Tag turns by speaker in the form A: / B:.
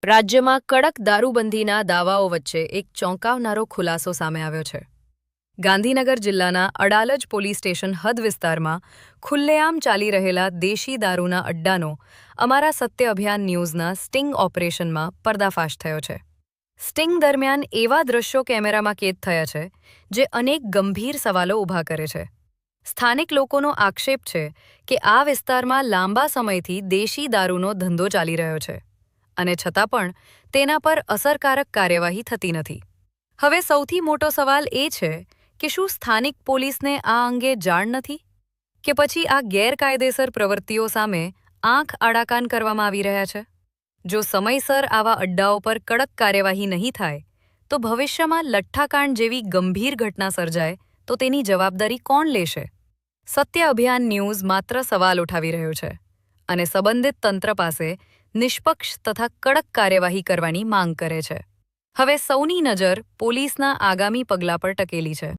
A: રાજ્યમાં કડક દારૂબંધીના દાવાઓ વચ્ચે એક ચોંકાવનારો ખુલાસો સામે આવ્યો છે. ગાંધીનગર જિલ્લાના અડાલજ પોલીસ સ્ટેશન હદ વિસ્તારમાં ખુલ્લેઆમ ચાલી રહેલા દેશી દારૂના અડ્ડાનો અમારા સત્ય અભિયાન ન્યૂઝના સ્ટિંગ ઓપરેશનમાં પર્દાફાશ થયો છે. સ્ટિંગ દરમિયાન એવા દ્રશ્યો કેમેરામાં કેદ થયા છે જે અનેક ગંભીર સવાલો ઊભા કરે છે. સ્થાનિક લોકોનો આક્ષેપ છે કે આ વિસ્તારમાં લાંબા સમયથી દેશી દારૂનો ધંધો ચાલી રહ્યો છે અને છતાં પણ તેના પર અસરકારક કાર્યવાહી થતી નથી. હવે સૌથી મોટો સવાલ એ છે કે શું સ્થાનિક પોલીસને આ અંગે જાણ નથી? કે પછી આ ગેરકાયદેસર પ્રવૃત્તિઓ સામે આંખ આડાકાન કરવામાં આવી રહ્યા છે? જો સમયસર આવા અડ્ડાઓ પર કડક કાર્યવાહી નહીં થાય તો ભવિષ્યમાં લઠ્ઠાકાંડ જેવી ગંભીર ઘટના સર્જાય તો તેની જવાબદારી કોણ લેશે? સત્ય અભિયાન ન્યૂઝ માત્ર સવાલ ઉઠાવી રહ્યો છે અને સંબંધિત તંત્ર પાસે નિષ્પક્ષ તથા કડક કાર્યવાહી કરવાની માંગ કરે છે. હવે સૌની નજર પોલીસના આગામી પગલાં પર ટકેલી છે.